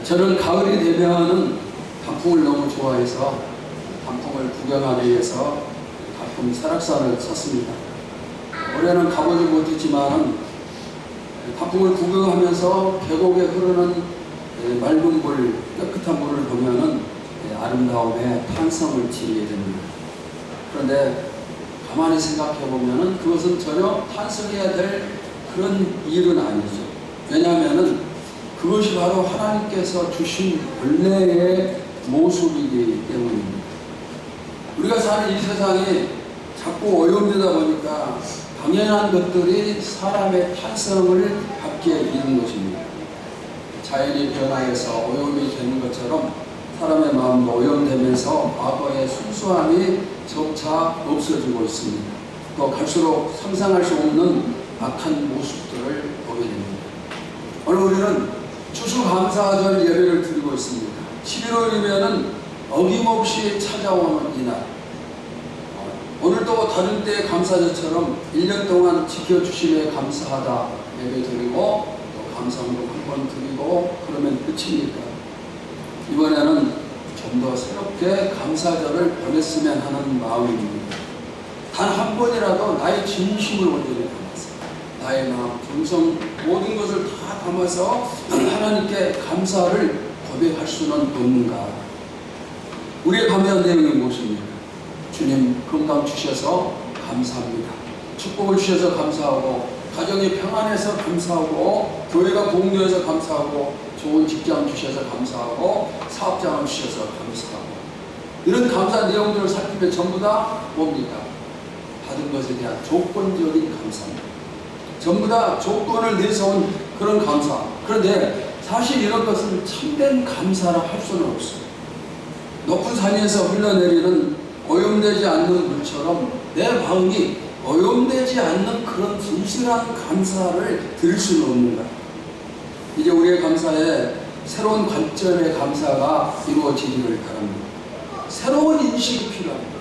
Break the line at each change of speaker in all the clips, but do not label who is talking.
저는 가을이 되면은 단풍을 너무 좋아해서 단풍을 구경하기 위해서 가끔 설악산을 섰습니다. 올해는 가보지 못했지만 단풍을 구경하면서 계곡에 흐르는 맑은 물, 깨끗한 물을 보면은 아름다움에 탄성을 지르게 됩니다. 그런데 가만히 생각해 보면은 그것은 전혀 탄성해야 될 그런 일은 아니죠. 왜냐하면은 그것이 바로 하나님께서 주신 본래의 모습이기 때문입니다. 우리가 사는 이 세상이 자꾸 오염되다 보니까 당연한 것들이 사람의 탄성을 갖게 이른 것입니다. 자연이 변화해서 오염이 되는 것처럼 사람의 마음도 오염되면서 과거의 순수함이 점차 없어지고 있습니다. 또 갈수록 상상할 수 없는 악한 모습들을 보게 됩니다. 오늘 우리는 추수감사절 예배를 드리고 있습니다. 11월이면은 어김없이 찾아오는 이날. 오늘도 다른 때의 감사절처럼 1년 동안 지켜주심에 감사하다 예배 드리고 또 감사운동 한번 드리고 그러면 끝입니까? 이번에는 좀 더 새롭게 감사절을 보냈으면 하는 마음입니다. 단 한 번이라도 나의 진심을 온전히 담아서 나의 마음, 정성 모든 것을 다 담아서 하나님께 감사를 고백할 수는 없는가? 우리의 감사 내용이 무엇입니까? 주님 건강 주셔서 감사합니다. 축복을 주셔서 감사하고 가정이 평안해서 감사하고 교회가 공도해서 감사하고 좋은 직장 주셔서 감사하고 사업장을 주셔서 감사하고 이런 감사 내용들을 살피면 전부 다 뭡니까? 받은 것에 대한 조건적인 감사입니다. 전부 다 조건을 내세운 그런 감사. 그런데 사실 이런 것은 참된 감사라 할 수는 없어요. 높은 산에서 흘러내리는 오염되지 않는 물처럼 내 마음이 오염되지 않는 그런 진실한 감사를 드릴 수는 없는가. 이제 우리의 감사에 새로운 관점의 감사가 이루어지기를 바랍니다. 새로운 인식이 필요합니다.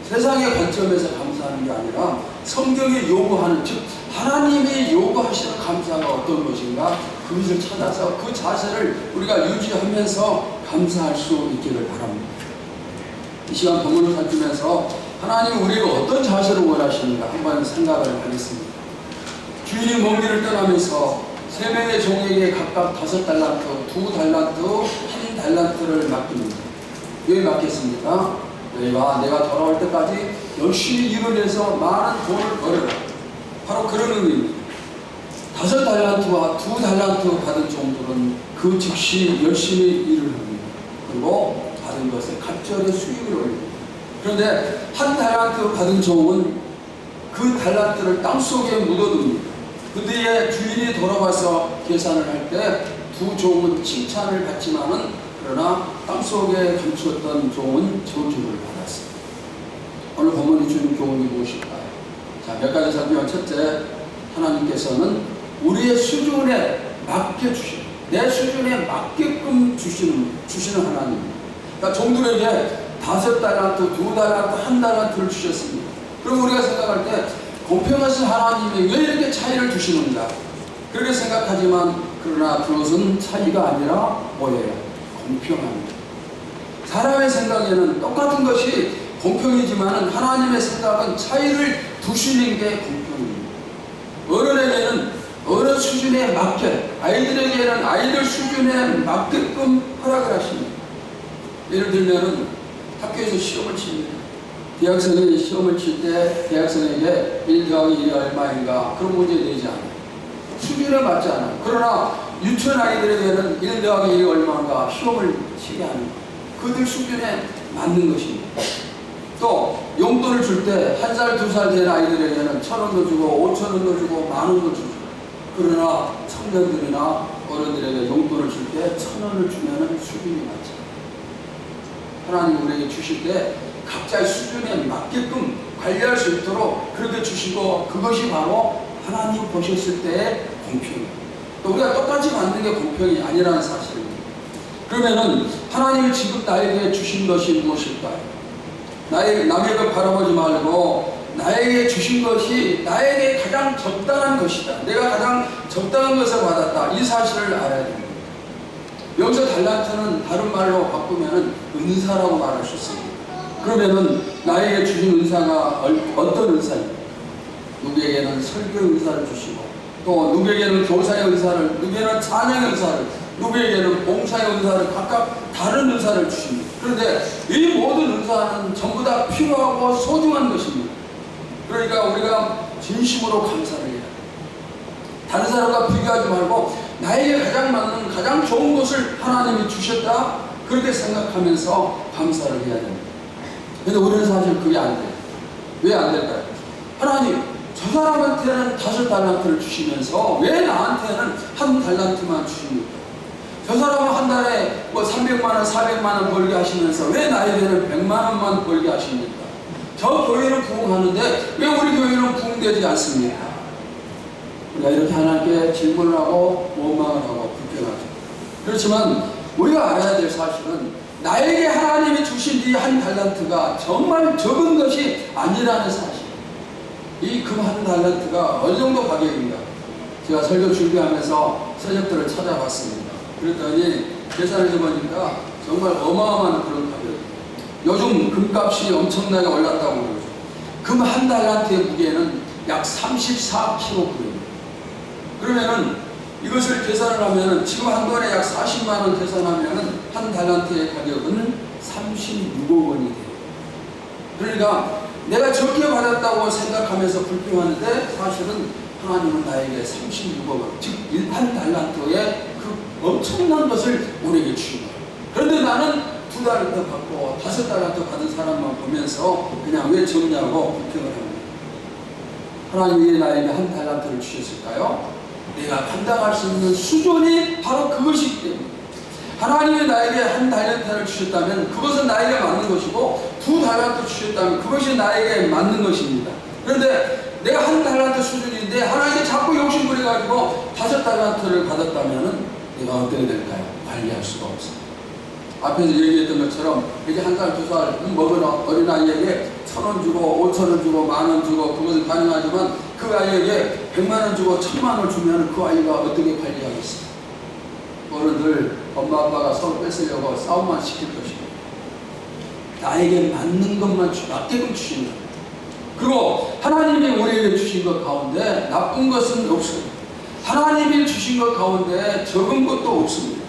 세상의 관점에서 감사하는 게 아니라 성경이 요구하는, 즉 하나님이 요구하시는 감사가 어떤 것인가 그것을 찾아서 그 자세를 우리가 유지하면서 감사할 수 있기를 바랍니다. 이 시간 본문을 살피면서 하나님 우리가 어떤 자세를 원하시는가 한번 생각을 하겠습니다. 주인이 먼 길을 떠나면서 3명의 종에게 각각 5달란트, 2달란트, 1달란트를 맡깁니다. 왜 맡겼습니까? 너희가 내가 돌아올 때까지 열심히 일을 해서 많은 돈을 벌어라. 바로 그런 의미입니다. 5달란트와 2달란트 받은 종들은 그 즉시 열심히 일을 합니다. 그리고 받은 것에 갑절의 수익을 올립니다. 그런데 1달란트 받은 종은 그 달란트를 땅속에 묻어둡니다. 그 뒤에 주인이 돌아와서 계산을 할 때 2 종은 칭찬을 받지만은 그러나 땅속에 감추었던 종은 저주를 받았습니다. 오늘 본문이 주는 교훈이 무엇일까요? 자, 몇 가지 살피면 첫째, 하나님께서는 우리의 수준에 맞게 주시는, 내 수준에 맞게끔 주시는 하나님입니다. 그러니까 종들에게 5달란트, 2달란트, 1달란트를 주셨습니다. 그럼 우리가 생각할 때 공평하신 하나님이 왜 이렇게 차이를 주시는가? 그렇게 생각하지만 그러나 그것은 차이가 아니라 뭐예요? 공평합니다. 사람의 생각에는 똑같은 것이 공평이지만 하나님의 생각은 차이를 두시는 게 공평입니다. 어른에게는 어른 수준에 맞게, 아이들에게는 아이들 수준에 맞게끔 허락을 하십니다. 예를 들면은 학교에서 시험을 칩니다. 대학생이 시험을 칠 때 대학생에게 1 더하기 1이 얼마인가 그런 문제 내지 않아요. 수준에 맞지 않아요. 그러나 유치원 아이들에게는 1 더하기 1이 얼마인가 시험을 치게 하는 거예요. 그들 수준에 맞는 것입니다. 또 용돈을 줄 때 1살, 2살 된 아이들에게는 1,000원도 주고 5,000원도 주고 10,000원도 주고 그러나 청년들이나 어른들에게 용돈을 줄 때 1,000원을 주면 수준이 맞죠. 하나님 우리에게 주실 때 각자의 수준에 맞게끔 관리할 수 있도록 그렇게 주시고 그것이 바로 하나님 보셨을 때의 공평입니다. 또 우리가 똑같이 받는 게 공평이 아니라는 사실입니다. 그러면은 하나님이 지금 나에게 주신 것이 무엇일까요? 남의 것 바라보지 말고 나에게 주신 것이 나에게 가장 적당한 것이다. 내가 가장 적당한 것을 받았다. 이 사실을 알아야 됩니다. 여기서 달란트는 다른 말로 바꾸면 은사라고 말할 수 있습니다. 그러면은 나에게 주신 은사가 어떤 은사입니까? 누구에게는 설교 은사를 주시고, 또 누구에게는 교사의 은사를, 누구에게는 찬양의 은사를, 누구에게는 봉사의 은사를, 각각 다른 은사를 주십니다. 그런데 이 모든 은사는 전부 다 필요하고 소중한 것입니다. 그러니까 우리가 진심으로 감사를 해야 돼요. 다른 사람과 비교하지 말고 나에게 가장 맞는, 가장 좋은 것을 하나님이 주셨다, 그렇게 생각하면서 감사를 해야 됩니다. 근데 우리는 사실 그게 안 돼요. 왜 안 될까요? 하나님, 저 사람한테는 5달란트를 주시면서 왜 나한테는 1달란트만 주십니까? 저 사람은 한 달에 뭐 300만 원, 400만 원 벌게 하시면서 왜 나에게는 100만 원만 벌게 하십니까? 저 교회는 부흥하는데 왜 우리 교회는 부흥되지 않습니까? 우리가 이렇게 하나님께 질문을 하고 원망을 하고 불평하죠. 그렇지만 우리가 알아야 될 사실은 나에게 하나님이 주신 이 1달란트가 정말 적은 것이 아니라는 사실. 이 금 1달란트가 어느 정도 가격인가? 제가 설교 준비하면서 서적들을 찾아봤습니다. 그랬더니 계산해서 보니까 정말 어마어마한 그런 가격이에요. 요즘 금값이 엄청나게 올랐다고 그러죠. 금 1달란트의 무게는 약 34kg. 그러면은 이것을 계산을 하면은 지금 한 돈에 약 40만 원 계산하면은 1달란트의 가격은 36억 원이 돼요. 그러니까 내가 적게 받았다고 생각하면서 불평하는데 사실은 하나님은 나에게 36억 원, 즉 1달란트의 그 엄청난 것을 우리에게 주신 거예요. 그런데 나는 2달란트 받고 5달란트 받은 사람만 보면서 그냥 왜 적냐고 불평을 합니다. 하나님이 나에게 1달란트를 주셨을까요? 내가 감당할 수 있는 수준이 바로 그것이기 때문에, 하나님이 나에게 1달란트를 주셨다면 그것은 나에게 맞는 것이고, 2달란트 주셨다면 그것이 나에게 맞는 것입니다. 그런데 내가 1달란트 수준인데 하나님께 자꾸 욕심부려가지고 5달란트를 받았다면 내가 어떻게 될까요? 관리할 수가 없어요. 앞에서 얘기했던 것처럼 이제 1살, 2살 먹은 어린아이에게 1,000원 주고 5,000원 주고 10,000원 주고 그것은 가능하지만 그 아이에게 100만 원 주고 1,000만 원 주면 그 아이가 어떻게 관리하겠어요? 어른들 엄마 아빠가 서로 뺏으려고 싸움만 시킬 것입니다. 나에게 맞는 것만 맞게끔 주신다. 그리고 하나님이 우리에게 주신 것 가운데 나쁜 것은 없습니다. 하나님이 주신 것 가운데 적은 것도 없습니다.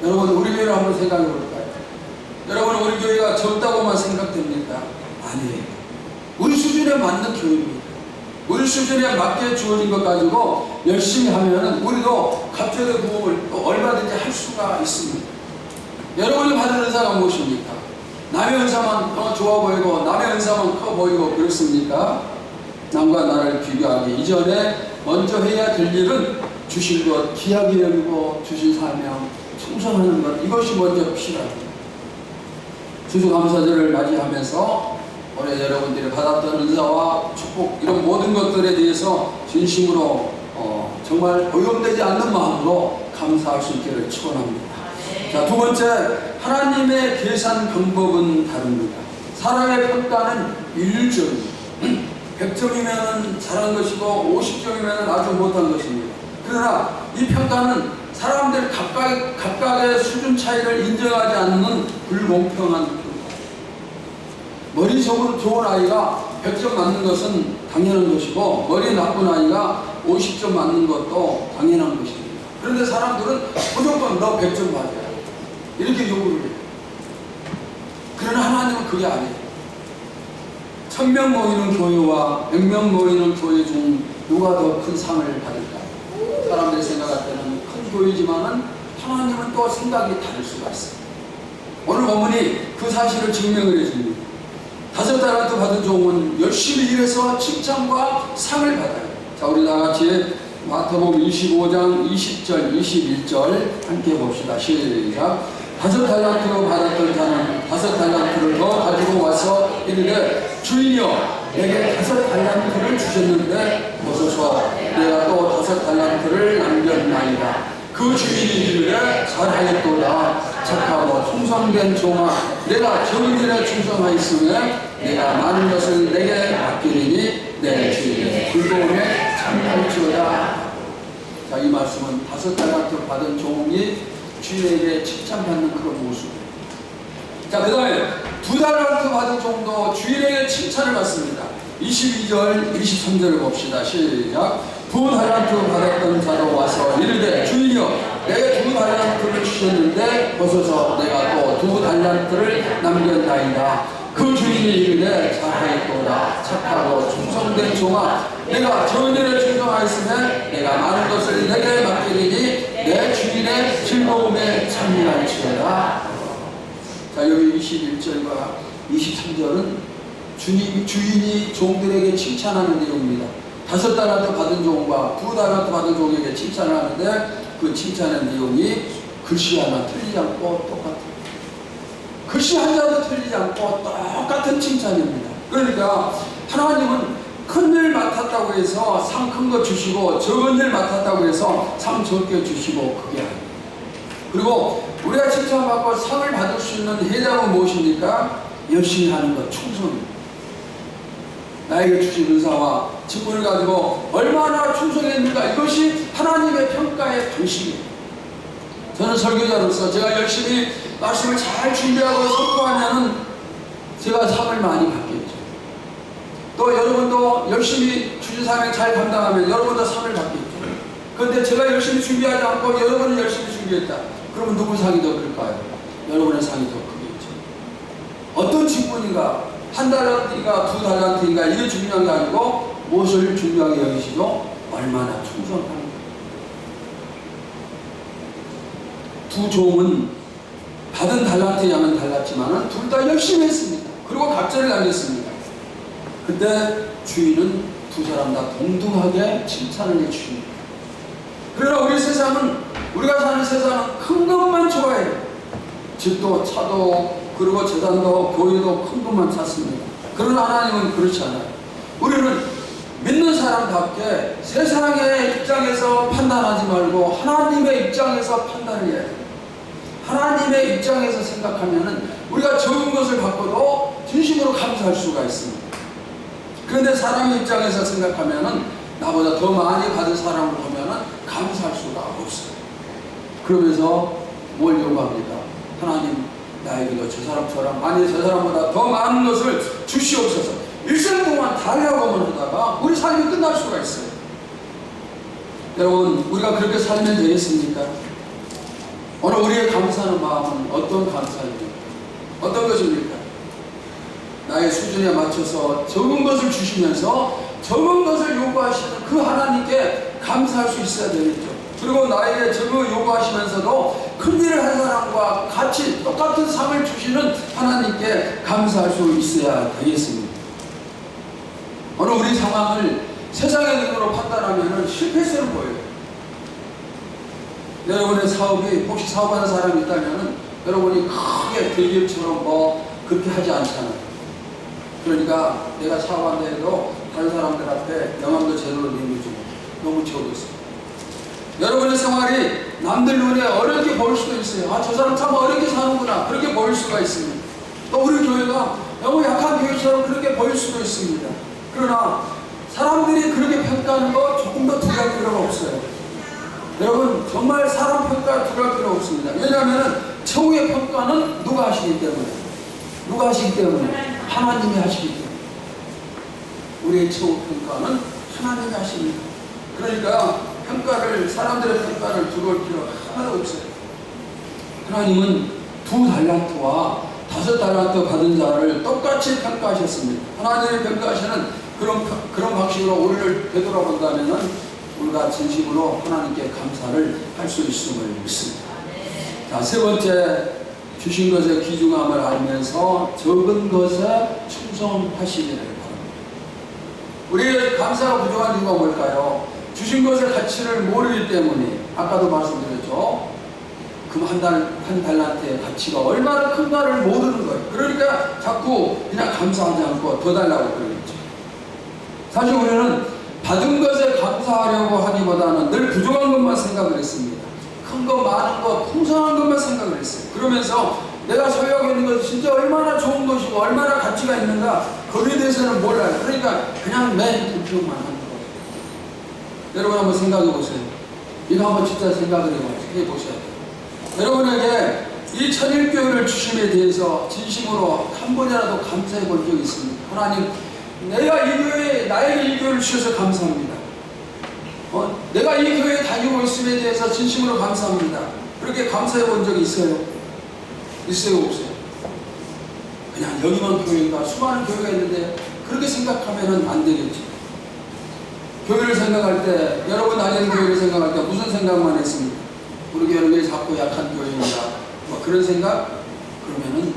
여러분, 우리 교회를 한번 생각해 볼까요? 여러분, 우리 교회가 적다고만 생각됩니까? 아니에요. 우리 수준에 맞는 교회입니다. 우리 수준에 맞게 주어진 것 가지고 열심히 하면 우리도 갑절의 부흥을 또 얼마든지 할 수가 있습니다. 여러분이 받은 은사가 무엇입니까? 남의 은사만 좋아 보이고 남의 은사만 커 보이고 그렇습니까? 남과 나를 비교하기 이전에 먼저 해야 될 일은 주신 것 귀하게 여기고 주신 사명 충성하는 것, 이것이 먼저 필요합니다. 추수감사절을 맞이하면서 올해 여러분들이 받았던 은사와 축복, 이런 모든 것들에 대해서 진심으로 정말 오염되지 않는 마음으로 감사할 수 있기를 축원합니다. 자, 두 번째, 하나님의 계산 방법은 다릅니다. 사람의 평가는 1점입니다. 100점이면 잘한 것이고 50점이면 아주 못한 것입니다. 그러나 이 평가는 사람들 각각의 수준 차이를 인정하지 않는 불공평한 평가. 머리 좋은 아이가 100점 맞는 것은 당연한 것이고, 머리 나쁜 아이가 50점 맞는 것도 당연한 것입니다. 그런데 사람들은 무조건 너 100점 맞아야 이렇게 요구를 해요. 그러나 하나님은 그게 아니에요. 1000명 모이는 교회와 100명 모이는 교회 중 누가 더 큰 상을 받을까요? 사람들이 생각할 때는 큰 교회지만은 하나님은 또 생각이 다를 수가 있어요. 오늘 본문이 그 사실을 증명을 해줍니다. 5달란트 받은 종은 열심히 일해서 칭찬과 상을 받아요. 자, 우리 다 같이 마태복음 25장 20절 21절 함께 봅시다. 시작. 5달란트로 받았던 자는 5달란트를 더 가지고 와서 이르되 주인이여, 내게 5달란트를 주셨는데 보소서, 내가 또 5달란트를 남겼나이다. 그 주인이 이르되 잘하였도다. 착하고 충성된 종아, 내가 적은 일에 충성하였으며 내가 많은 것을 내게 맡기리니 내 주인의 즐거움에 참여할지어다. 자, 이 말씀은 5달란트 받은 종이 주인에게 칭찬받는 그런 모습. 자, 그 다음에 2달란트 받은 종도 주인에게 칭찬을 받습니다. 22절, 23절을 봅시다. 시작. 2달란트 받았던 자도 와서 이르되 주인이여 내게 2달란트를 주셨는데 보소서 내가 또 2달란트를 남겼나이다. 그 주인이 이르되 잘하였도다. 착하고 충성된 종아 내가 좋은 일에 충성하였으면 내가 많은 것을 내게 맡기리니 내 주인의 즐거움에 참여할지어다. 자, 여기 21절과 23절은 주인이 종들에게 칭찬하는 내용입니다. 5달란트 받은 종과 2달란트 받은 종에게 칭찬을 하는데 그 칭찬의 내용이 글씨 하나 틀리지 않고 똑같아요. 글씨 한자도 틀리지 않고 똑같은 칭찬입니다. 그러니까 하나님은 큰 일 맡았다고 해서 상 큰 거 주시고 적은 일 맡았다고 해서 상 적게 주시고 그게 아니에요. 그리고 우리가 칭찬받고 상을 받을 수 있는 해답은 무엇입니까? 열심히 하는 것, 충성입니다. 나에게 주신 은사와 직분을 가지고 얼마나 충성했는가, 이것이 하나님의 평가의 방식이에요. 저는 설교자로서 제가 열심히 말씀을 잘 준비하고 선포하면 제가 상을 많이 받겠죠. 또 여러분도 열심히 주주사명 잘 감당하면 여러분도 상을 받겠죠. 그런데 제가 열심히 준비하지 않고 여러분은 열심히 준비했다. 그러면 누구 상이 더 클까요? 여러분의 상이 더 크겠죠. 어떤 직분인가, 1달란트인가 2달란트인가 이게 중요한 게 아니고 무엇을 중요하게 여기시죠? 얼마나 충성하는가. 두 종은 받은 달란트의 양은 달랐지만 둘 다 열심히 했습니다. 그리고 갑절을 남겼습니다. 그때 주인은 두 사람 다 동등하게 칭찬을 해주십니다. 그러나 우리 세상은, 우리가 사는 세상은 큰 것만 좋아해요. 집도 차도 그리고 재산도 교회도 큰 것만 찾습니다. 그러나 하나님은 그렇지 않아요. 우리는 믿는 사람답게 세상의 입장에서 판단하지 말고 하나님의 입장에서 판단을 해야 돼요. 하나님의 입장에서 생각하면 우리가 적은 것을 받고도 진심으로 감사할 수가 있습니다. 그런데 사람의 입장에서 생각하면 나보다 더 많이 받은 사람을 보면 감사할 수가 없어요. 그러면서 뭘 요구합니까? 하나님, 나에게도 저 사람처럼, 아니 저 사람보다 더 많은 것을 주시옵소서. 일생 동안 달라고만 하다가 우리 삶이 끝날 수가 있어요. 여러분, 우리가 그렇게 살면 되겠습니까? 오늘 우리의 감사하는 마음은 어떤 감사입니까? 어떤 것입니까? 나의 수준에 맞춰서 적은 것을 주시면서 적은 것을 요구하시는 그 하나님께 감사할 수 있어야 되겠죠. 그리고 나에게 적은 요구하시면서도 큰 일을 한 사람과 같이 똑같은 상을 주시는 하나님께 감사할 수 있어야 되겠습니다. 오늘 우리 상황을 세상의 눈으로 판단하면 실패세로 보여요. 여러분의 사업이, 혹시 사업하는 사람이 있다면 여러분이 크게 대기업처럼 그렇게 하지 않잖아요. 그러니까 내가 사업한다 해도 다른 사람들 앞에 명함도 제대로 내밀지 너무 적었어요. 여러분의 생활이 남들 눈에 어렵게 보일 수도 있어요. 아, 저 사람 참 어렵게 사는구나, 그렇게 보일 수가 있습니다. 또 우리 교회가 너무 약한 교회처럼 그렇게 보일 수도 있습니다. 그러나 사람들이 그렇게 평가하는 거 조금 더 두려울 필요가 없어요. 여러분, 정말 사람 평가 두려울 필요 없습니다. 왜냐하면 최후의 평가는 누가 하시기 때문에, 누가 하시기 때문에, 하나님이 하시기 때문에. 우리의 최후 평가는 하나님이 하십니다. 그러니까 평가를, 사람들의 평가를 두려울 필요가 하나도 없어요. 하나님은 2달란트와 5달란트 받은 자를 똑같이 평가하셨습니다. 하나님이 평가하시는 그런 방식으로 우리를 되돌아본다면 우리가 진심으로 하나님께 감사를 할 수 있음을 믿습니다. 자, 세 번째, 주신 것의 귀중함을 알면서 적은 것에 충성하시기를 바랍니다. 우리의 감사가 부족한 이유가 뭘까요? 주신 것의 가치를 모르기 때문에, 아까도 말씀드렸죠. 그 한 달란트의 가치가 얼마나 큰가를 모르는 거예요. 그러니까 자꾸 그냥 감사하지 않고 더 달라고 그러겠죠. 사실 우리는 받은 것에 감사하려고 하기보다는 늘 부족한 것만 생각을 했습니다. 큰 것, 많은 것, 풍성한 것만 생각을 했어요. 그러면서 내가 소유하고 있는 것이 진짜 얼마나 좋은 것이고 얼마나 가치가 있는가, 거기에 대해서는 몰라요. 그러니까 그냥 맨 불평만 하는 거예요. 여러분 한번 생각해 보세요. 이거 한번 진짜 생각을 해보셔야 돼요. 여러분에게 이 천일교회를 주심에 대해서 진심으로 한 번이라도 감사해 본 적이 있습니다. 하나님, 내가 이 교회에, 나에게 이 교회를 주셔서 감사합니다. 내가 이 교회에 다니고 있음에 대해서 진심으로 감사합니다. 그렇게 감사해 본 적이 있어요? 있어요, 없어요? 그냥 여기만 교회인가, 수많은 교회가 있는데 그렇게 생각하면 안 되겠죠. 교회를 생각할 때, 여러분 다니는 교회를 생각할 때 무슨 생각만 했습니까? 우리 교회는 왜 자꾸 약한 교회인가? 뭐 그런 생각? 그러면은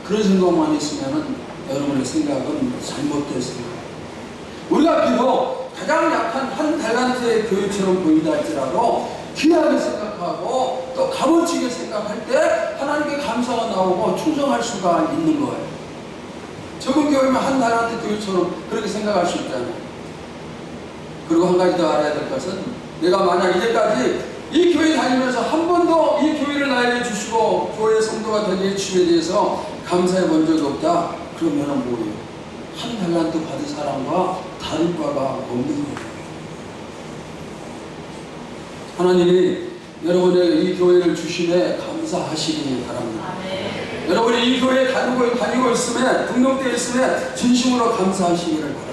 그런 생각만 했으면은 여러분의 생각은 잘못됐습니다. 우리가 비록 가장 약한 한 달란트의 교회처럼 보인다 할지라도 귀하게 생각하고 또 값어치게 생각할 때 하나님께 감사가 나오고 충성할 수가 있는 거예요. 적은 교회면 한 달란트 교회처럼 그렇게 생각할 수 있잖아요. 그리고 한 가지 더 알아야 될 것은, 내가 만약 이제까지 이 교회 다니면서 한 번도 이 교회를 나에게 주시고 교회 성도가 되게 해주심에 대해서 감사해 본 적이 없다. 그러면 뭐예요? 한 달란트 받은 사람과 다른 바가 없는 거예요. 하나님이 여러분에게 이 교회를 주심에 감사하시기 바랍니다. 여러분이 이 교회에 다니고 있음에, 등록되어 있음에 진심으로 감사하시기를 바랍니다.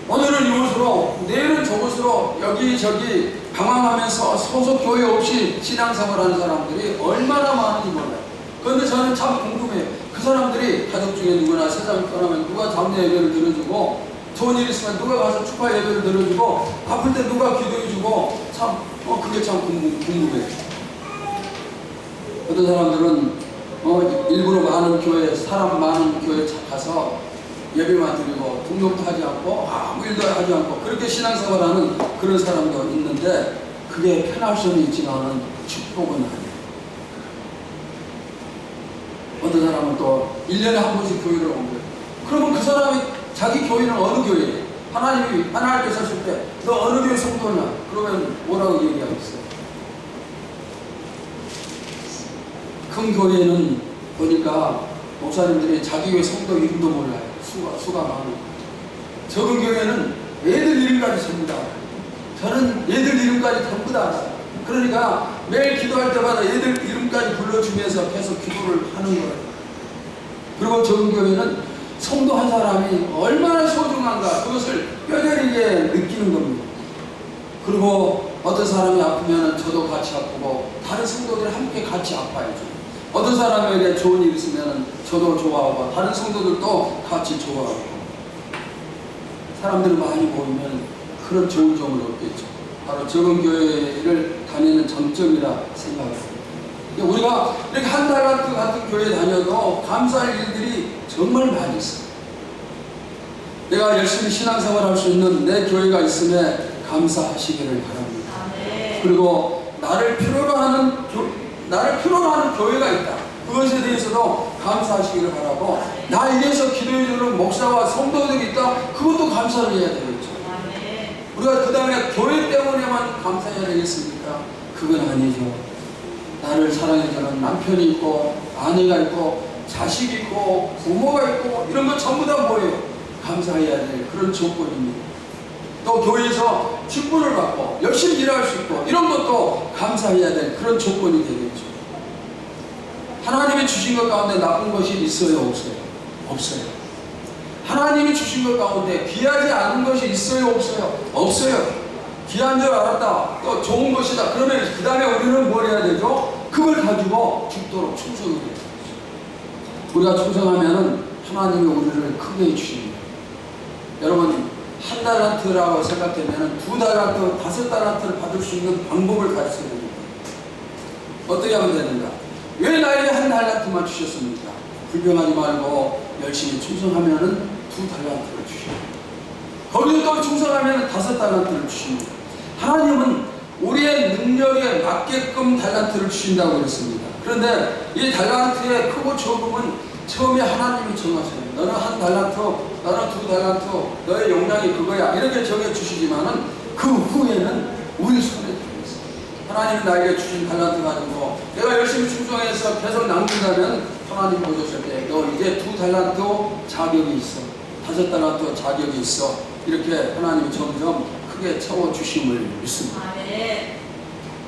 오늘은 이곳으로, 내일은 저곳으로, 여기저기 방황하면서 소속 교회 없이 신앙생활하는 사람들이 얼마나 많은지 몰라요. 그런데 저는 참 궁금해요. 그 사람들이 가족 중에 누구나 세상을 떠나면 누가 장례 예배를 들어주고, 좋은 일 있으면 누가 가서 축하 예배를 들어주고, 아플 때 누가 기도해주고, 참 그게 참 궁금해요. 어떤 사람들은 일부러 많은 교회, 사람 많은 교회 가서 예배만 드리고 등록도 하지 않고 아무 일도 하지 않고 그렇게 신앙생활하는 그런 사람도 있는데, 그게 편할 수는 있지만은 축복은 아니에요. 어떤 사람은 또 1년에 한 번씩 교회를 온 거예요. 그러면 그 사람이 자기 교회는 어느 교회예요? 하나님께서 하실 때 너 어느 교회 성도냐? 그러면 뭐라고 얘기하겠어요? 큰 교회는 보니까 목사님들이 자기 교회 성도 이름도 몰라요. 수가 많아요. 적은 교회는 애들 이름까지 전부 다 알아요. 저는 애들 이름까지 전부 다 알아요. 그러니까 매일 기도할 때마다 애들 이름까지 불러주면서 계속 기도를 하는 거예요. 그리고 적은 교회는 성도 한 사람이 얼마나 소중한가, 그것을 뼈저리게 느끼는 겁니다. 그리고 어떤 사람이 아프면 저도 같이 아프고 다른 성도들 함께 같이 아파야죠. 어떤 사람에게 좋은 일 있으면 저도 좋아하고 다른 성도들도 같이 좋아하고, 사람들이 많이 모이면 그런 좋은 점을 얻겠죠. 바로 적은 교회를 다니는 장점이라 생각합니다. 우리가 이렇게 한 달란트 같은 교회에 다녀도 감사할 일들이 정말 많이 있어요. 내가 열심히 신앙생활 할 수 있는 내 교회가 있음에 감사하시기를 바랍니다. 그리고 나를 필요로 하는 교회가 있다. 그것에 대해서도 감사하시기를 바라고, 나에 대해서 기도해주는 목사와 성도들이 있다. 그것도 감사를 해야 되겠죠. 우리가 그 다음에 교회 때문에만 감사해야 되겠습니까? 그건 아니죠. 나를 사랑해주는 남편이 있고, 아내가 있고, 자식이 있고, 부모가 있고, 이런 것 전부 다 뭐예요? 감사해야 될 그런 조건입니다. 또 교회에서 직분을 받고 열심히 일할 수 있고, 이런 것도 감사해야 될 그런 조건이 되겠죠. 하나님이 주신 것 가운데 나쁜 것이 있어요, 없어요? 없어요. 하나님이 주신 것 가운데 귀하지 않은 것이 있어요, 없어요? 없어요. 귀한 줄 알았다, 또 좋은 것이다, 그러면 그 다음에 우리는 뭘 해야 되죠? 그걸 가지고 죽도록 충성을 해야 되죠. 우리가 충성하면 하나님이 우리를 크게 해주십니다. 여러분, 한 달란트라고 생각되면 2달란트, 5달란트를 받을 수 있는 방법을 가르쳐 드립니다. 어떻게 하면 되는가? 왜 나에게 한 달란트만 주셨습니까? 불평하지 말고 열심히 충성하면 2달란트를 주십니다. 거기서 또 충성하면 5달란트를 주십니다. 하나님은 우리의 능력에 맞게끔 달란트를 주신다고 그랬습니다. 그런데 이 달란트의 크고 적음은 처음에 하나님이 정하세요. 너는 한 달란트, 너는 2달란트, 너의 용량이 그거야, 이렇게 정해주시지만은 그 후에는 우리 손에 들어있어요. 하나님이 나에게 주신 달란트 가지고 내가 열심히 충성해서 계속 남긴다면 하나님 보셨을 때 너 이제 2달란트 자격이 있어, 5달란트 자격이 있어, 이렇게 하나님이 점점 크게 채워주심을 믿습니다.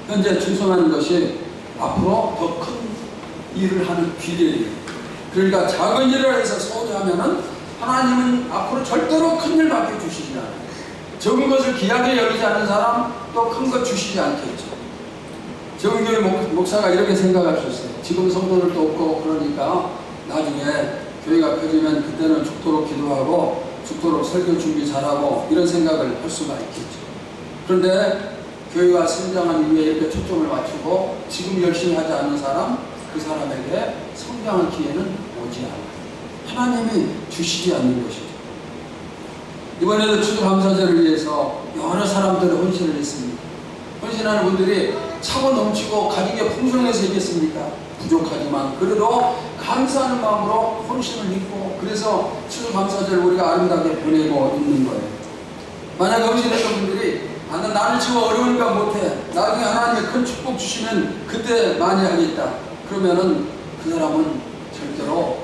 현재 충성하는 것이 앞으로 더 큰 일을 하는 비결이에요. 그러니까 작은 일을 해서 소홀히 하면은 하나님은 앞으로 절대로 큰 일 맡겨주시지 않아요. 적은 것을 귀하게 여기지 않는 사람 또 큰 것 주시지 않겠죠. 적은 교회 목사가 이렇게 생각하셨어요. 지금 성도들도 없고 그러니까 나중에 교회가 커지면 그때는 죽도록 기도하고 죽도록 설교 준비 잘하고 이런 생각을 할 수가 있겠죠. 그런데 교회가 성장한 이후에 이렇게 초점을 맞추고 지금 열심히 하지 않는 사람, 그 사람에게 성장할 기회는 오지 않아요. 하나님이 주시지 않는 것이죠. 이번에도 추수감사절을 위해서 여러 사람들이 헌신을 했습니다. 헌신하는 분들이 차고 넘치고 가진 게 풍성해서 있겠습니까? 부족하지만 그래도 감사하는 마음으로 헌신을 믿고 그래서 추수감사절을 우리가 아름답게 보내고 있는 거예요. 만약 헌신했던 분들이 나는 지금 어려우니까 못해. 나중에 하나님이 큰 축복 주시면 그때 많이 하겠다. 그러면은 그 사람은 절대로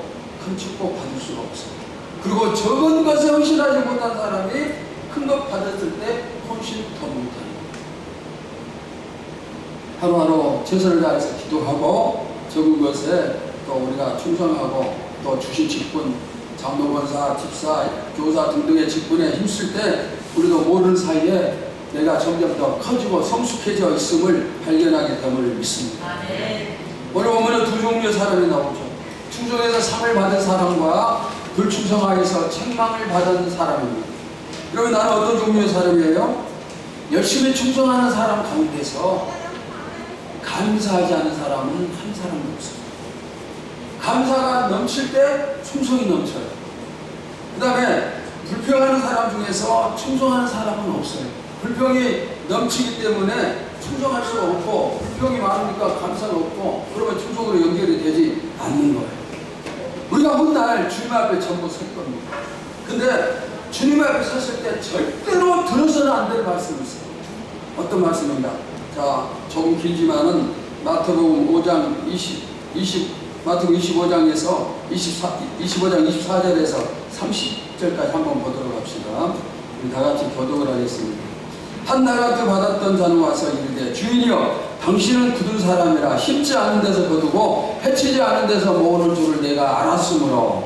큰 축복 받을 수가 없어요. 그리고 적은 것에 헌신하지 못한 사람이 큰 것 받았을 때 헌신 더 못해요. 하루하루 최선을 다해서 기도하고 적은 것에 또 우리가 충성하고 또 주신 직분, 장로, 권사, 집사, 교사 등등의 직분에 힘쓸 때 우리도 모르는 사이에 내가 점점 더 커지고 성숙해져 있음을 발견하게 됨을 믿습니다. 오늘 보면 두 종류의 사람이 나오죠. 충성해서 상을 받은 사람과 불충성하여서 책망을 받은 사람입니다. 그러면 나는 어떤 종류의 사람이에요? 열심히 충성하는 사람 가운데서 감사하지 않은 사람은 한 사람도 없어요. 감사가 넘칠 때 충성이 넘쳐요. 그 다음에 불평하는 사람 중에서 충성하는 사람은 없어요. 불평이 넘치기 때문에 충성할 수가 없고 불평이 많으니까 감사가 없고 그러면 충성으로 연결이 되지 않는 거예요. 우리가 훗날 주님 앞에 전부 설 겁니다. 근데 주님 앞에 섰을 때 절대로 들어서는 안 될 말씀이 있어요. 어떤 말씀입니다. 자, 조금 길지만은 마태복음 5장 마태복음 25장에서 25장 24절에서 30절까지 한번 보도록 합시다. 우리 다 같이 교독을 하겠습니다. 한 나라트 받았던 자는 와서 이르되 주인이여 당신은 굳은 사람이라 힘지 않은 데서 거두고 해치지 않은 데서 모으는 줄을 내가 알았으므로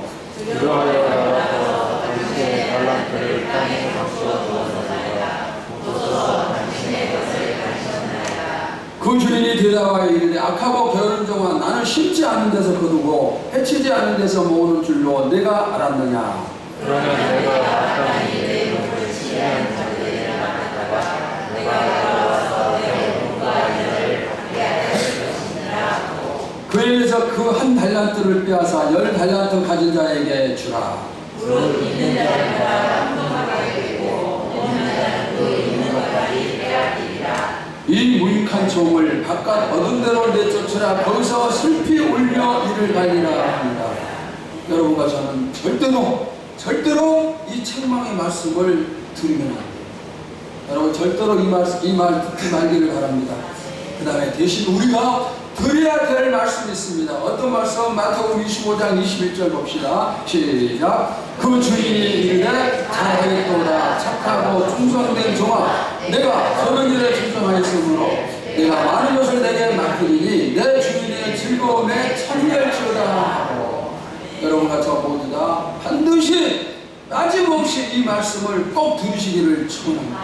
당신의 달란트를 땅에 감추어 두었나이다. 묻어서 당신의 것을 가르쳤나이다.
그 주인이 대답하여 이르되 악하고 게으른 종아 나는 심지 않은 데서 거두고 해치지 않은 데서 모으는 줄로 내가 알았느냐.
그러면 내가 마땅히 내 몸을 치리한 자들에게 맡겼다가 내가 돌아와서 내 몸과 일을 받게 하여 줄 것이니라 하고
그에게서 그 한 달란트를 빼앗아 10달란트 가진 자에게 주라.
그 있는 자는 다 풍성하게 되고 없는 자는 그 있는 것까지 빼앗기리라.
이 무익한 종을 바깥 얻은 대로 내쫓으라. 거기서 슬피 울며 이를 갈리라 합니다. 여러분과 저는 절대로 이 책망의 말씀을 들으면 안 돼요. 여러분 절대로 이 말 듣지 말기를 바랍니다. 그 다음에 대신 우리가 드려야 될 말씀이 있습니다. 어떤 말씀? 마태복음 25장 21절 봅시다. 시작. 그 주인이 이르되 잘하겠도다 착하고 충성된 종아 내가 적은 일에 충성하였으므로 내가 많은 것을 내게 맡기니 내 주인의 즐거움에 참여할지어다 하고 여러분과 저 모두 다 반드시 빠짐없이 이 말씀을 꼭 들으시기를 축원합니다.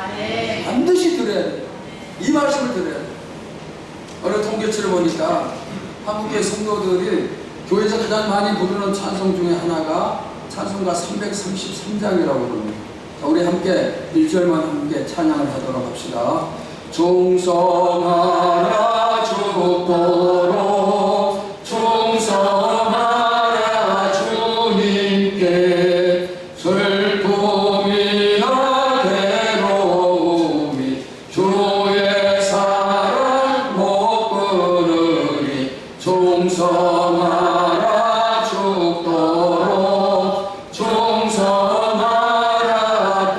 반드시 들어야 돼요. 이 말씀을 들어야 돼요. 어느 통계치를 보니까 한국의 성도들이 교회에서 가장 많이 부르는 찬송 중에 하나가 찬송가 333장이라고 부릅니다. 자, 우리 함께 1절만 함께 찬양을 하도록 합시다. 충성하라 죽도록 충성하라 주님께 슬픔이나 괴로움이 주의 사랑 못 끊으니 충성하라 죽도록 충성하라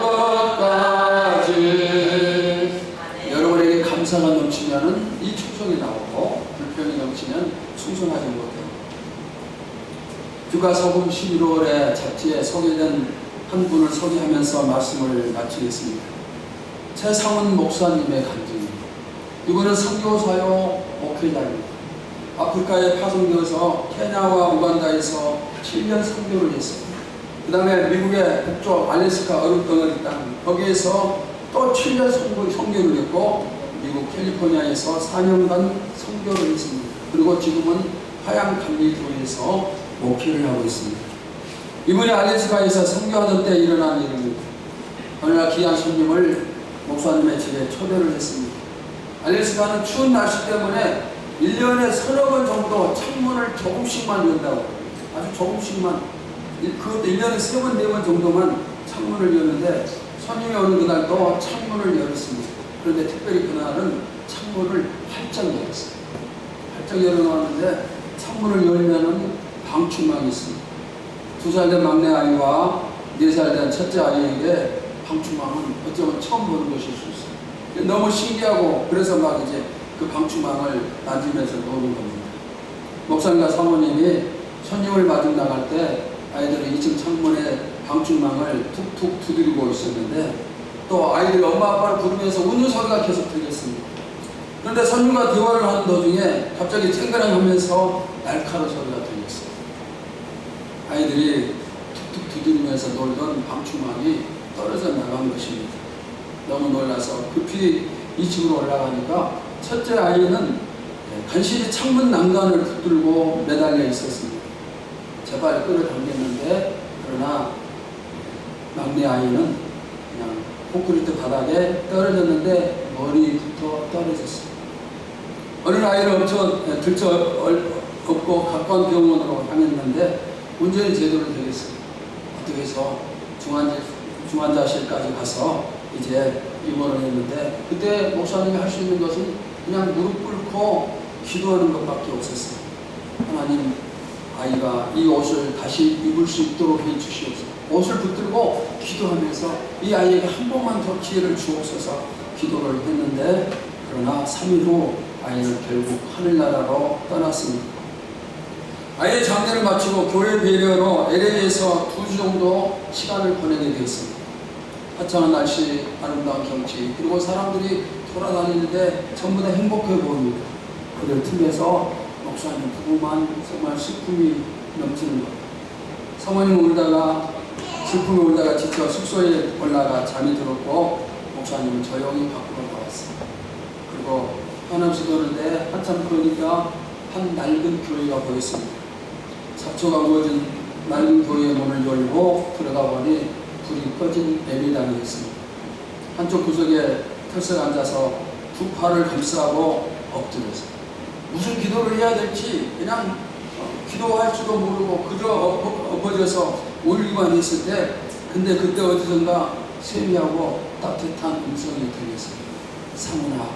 끝까지. 여러분에게 감사가 넘치면은 이 충성이 나오고 불평이 넘치면 충성하지 못해요. 규가서금 11월에 잡지에 소개된 한 분을 소개하면서 말씀을 마치겠습니다. 최상훈 목사님의 간증입니다. 이분은 선교사요 목회자입니다. 아프리카에 파송되어서 케냐와 우간다에서 7년 선교를 했습니다. 그 다음에 미국의 북쪽 알래스카 얼음덩어리 땅 거기에서 또 7년 선교를 했고 미국 캘리포니아에서 4년간 선교를 했습니다. 그리고 지금은 화양감리교회에서 목회를 하고 있습니다. 이번에 알래스카에서 선교하던 때 일어난 일입니다. 어느 날 귀한 손님을 목사님의 집에 초대를 했습니다. 알래스카는 추운 날씨 때문에 1년에 서너 번 정도 창문을 조금씩만 연다고, 아주 조금씩만, 그것도 1년에 3번, 4번 정도만 창문을 여는데 손님이 오는 그날도 창문을 열었습니다. 그런데 특별히 그날은 창문을 활짝 열었어요. 활짝 열어놓았는데 창문을 열면은 방충망이 있습니다. 2살 된 막내 아이와 4살 된 첫째 아이에게 방충망은 어쩌면 처음 보는 것일 수 있어요. 너무 신기하고 그래서 막 이제 그 방충망을 만지면서 노는 겁니다. 목사님과 사모님이 손님을 맞으러 나갈 때 아이들은 2층 창문에 방충망을 툭툭 두드리고 있었는데 또 아이들이 엄마 아빠를 부르면서 우는 소리가 계속 들렸습니다. 그런데 손님과 대화를 하는 도중에 갑자기 쨍그랑 하면서 날카로운 소리가 들렸어요. 아이들이 툭툭 두드리면서 놀던 방충망이 떨어져 나간 것입니다. 너무 놀라서 급히 2층으로 올라가니까 첫째 아이는 간신히 창문 난간을 붙들고 매달려 있었습니다. 제발 끌어당겼는데 그러나 막내 아이는 그냥 콘크리트 바닥에 떨어졌는데 머리부터 떨어졌습니다. 어린 아이를 들쳐업고 가까운 병원으로 향했는데 운전이 제대로 되겠습니다. 어떻게 해서 중환자실까지 가서 이제 입원을 했는데 그때 목사님이 할 수 있는 것은 그냥 무릎 꿇고 기도하는 것밖에 없었어요. 하나님, 아이가 이 옷을 다시 입을 수 있도록 해주시옵소서. 옷을 붙들고 기도하면서 이 아이에게 한 번만 더 기회를 주옵소서 기도를 했는데 그러나 3일 후 아이는 결국 하늘나라로 떠났습니다. 아이의 장례를 마치고 교회 배려로 LA에서 2주 정도 시간을 보내게 되었습니다. 화창한 날씨, 아름다운 경치, 그리고 사람들이 돌아다니는데 전부 다 행복해 보입니다. 그들 틈에서 목사님 부부만 정말 슬픔이 넘치는 것. 사모님 슬픔이 울다가 지쳐 숙소에 올라가 잠이 들었고 목사님은 조용히 밖으로 나왔습니다. 그리고 한없이 도는데 한참 그러니까 한 낡은 교회가 보였습니다. 잡초가 우거진 낡은 교회의 문을 열고 들어가 보니 불이 꺼진 예배당이 있습니다. 한쪽 구석에 털썩 앉아서 두 팔을 감싸고 엎드렸어요. 무슨 기도를 해야 될지 그냥 기도할 줄도 모르고 그저 엎어져서 울기만 했을 때 근데 그때 어디선가 세미하고 따뜻한 음성이 들렸어요. 상훈아.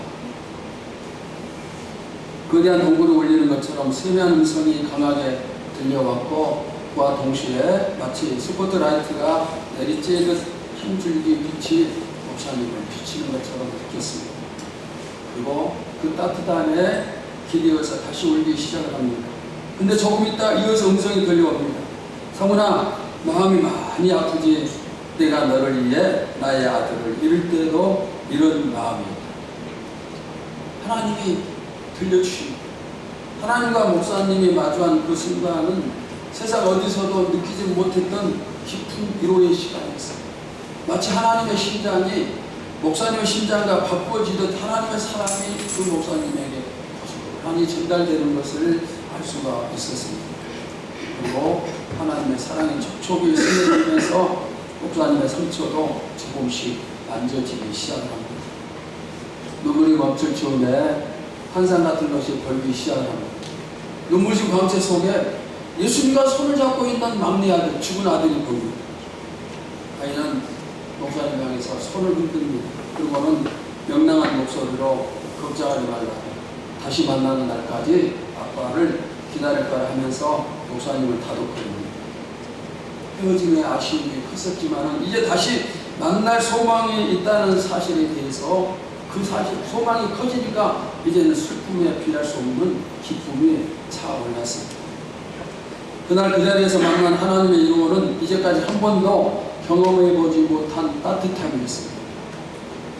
거대한 동굴을 울리는 것처럼 세미한 음성이 강하게 들려왔고 그와 동시에 마치 스포트라이트가 내리쬐듯 한 줄기 빛이 목사님을 비치는 것처럼 느꼈습니다. 그리고 그 따뜻함에 기대어서 다시 울기 시작을 합니다. 근데 조금 있다 이어서 음성이 들려옵니다. 성훈아, 마음이 많이 아프지? 내가 너를 위해 나의 아들을 잃을 때도 이런 마음이었다. 하나님이 들려주십니다. 하나님과 목사님이 마주한 그 순간은 세상 어디서도 느끼지 못했던 깊은 위로의 시간이었어요. 마치 하나님의 심장이 목사님의 심장과 바꿔지듯 하나님의 사랑이 그 목사님에게 고스란히 전달되는 것을 알 수가 있었습니다. 그리고 하나님의 사랑이 촉촉이 스며들면서 목사님의 상처도 조금씩 만져지기 시작합니다. 눈물이 멈출 즈음에 환상 같은 것이 벌기 시작합니다. 눈부신 광채 속에 예수님과 손을 잡고 있는 막내 아들, 죽은 아들이 보입니다. 아이는 목사님 향해서 손을 흔듭니다. 그리고는 명랑한 목소리로 걱정하지 말라. 다시 만나는 날까지 아빠를 기다릴 거라 하면서 목사님을 다독거립니다. 헤어짐의 아쉬움이 컸었지만 이제 다시 만날 소망이 있다는 사실에 대해서 그 사실, 소망이 커지니까 이제는 슬픔에 비할 수 없는 기쁨이 차올랐습니다. 그날 그 자리에서 만난 하나님의 이루어는 이제까지 한 번도 경험해보지 못한 따뜻함이었습니다.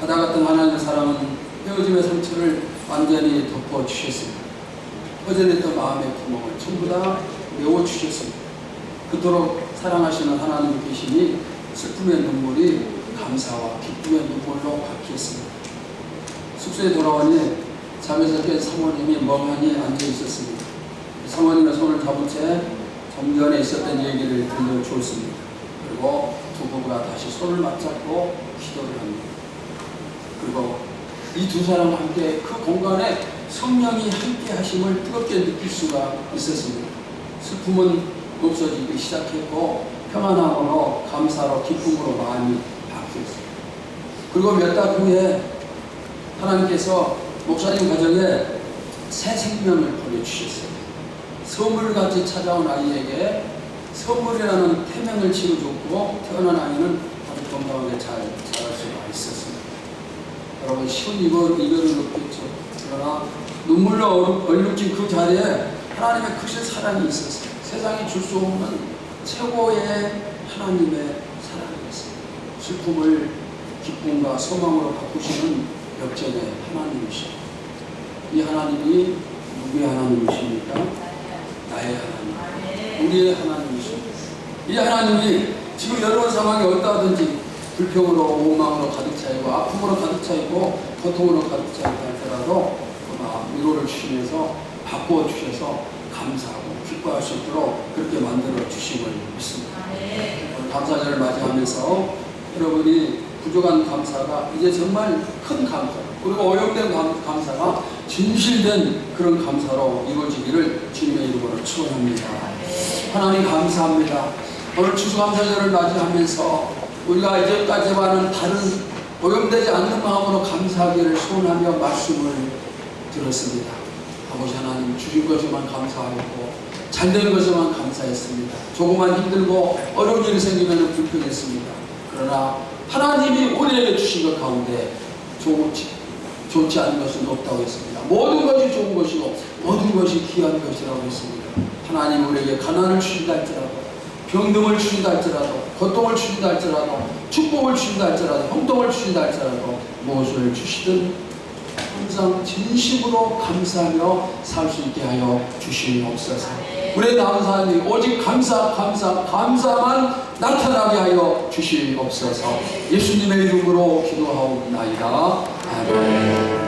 바다 같은 하나님의 사랑은 헤어짐의 상처를 완전히 덮어주셨습니다. 허전했던 마음의 구멍을 전부 다 메워주셨습니다. 그토록 사랑하시는 하나님 계시니 슬픔의 눈물이 감사와 기쁨의 눈물로 바뀌었습니다. 숙소에 돌아오니 잠에서 깬 사모님이 멍하니 앉아 있었습니다. 사모님의 손을 잡은 채 좀 전에 있었던 얘기를 들려주었습니다. 그리고 두 부부가 다시 손을 맞잡고 기도를 합니다. 그리고 이 두 사람과 함께 그 공간에 성령이 함께 하심을 뜨겁게 느낄 수가 있었습니다. 슬픔은 없어지기 시작했고 평안함으로 감사로 기쁨으로 마음이 바뀌었습니다. 그리고 몇 달 후에 하나님께서 목사님 가정에 새 생명을 보내주셨어요. 선물같이 찾아온 아이에게 선물이라는 태명을 지어줬고 태어난 아이는 아주 건강하게 잘 자랄 수가 있었습니다. 여러분 쉬운 이별을 느꼈죠. 그러나 눈물로 얼룩진 그 자리에 하나님의 크신 사랑이 있었어요. 세상이 줄 수 없는 최고의 하나님의 사랑이었어요. 슬픔을 기쁨과 소망으로 바꾸시는 역전의 하나님이시죠. 이 하나님이 누구의 하나님이십니까? 나의 하나님, 우리의 하나님이십니다. 이 하나님이 지금 여러분 상황이 어떠하든지 불평으로 원망으로 가득 차이고 아픔으로 가득 차이고 고통으로 가득 차이고 할지라도 위로를 주시면서 바꾸어 주셔서 감사하고 기뻐할 수 있도록 그렇게 만들어 주심을 믿습니다. 감사절을 맞이하면서 여러분이 부족한 감사가 이제 정말 큰 감사 그리고 오염된 감사가 진실된 그런 감사로 이루어지기를 주님의 이름으로 축원합니다. 하나님 감사합니다. 오늘 추수감사절을 맞이하면서 우리가 이전까지와는 다른 오염되지 않는 마음으로 감사하기를 소원하며 말씀을 들었습니다. 아버지 하나님 주신 것에만 감사하였고 잘된 것에만 감사했습니다. 조금만 힘들고 어려운 일이 생기면 불평했습니다. 그러나 하나님이 우리에게 주신 것 가운데 좋지 않은 것은 없다고 했습니다. 모든 것이 좋은 것이고 모든 것이 귀한 것이라고 했습니다. 하나님 우리에게 가난을 주신다 할지라도 병등을 주신다 할지라도 고통을 주신다 할지라도 축복을 주신다 할지라도 형통을 주신다 할지라도 무엇을 주시든 항상 진심으로 감사하며 살 수 있게 하여 주시옵소서. 우리의 감사하니 오직 감사만 나타나게 하여 주시옵소서. 예수님의 이름으로 기도하옵나이다. 아멘.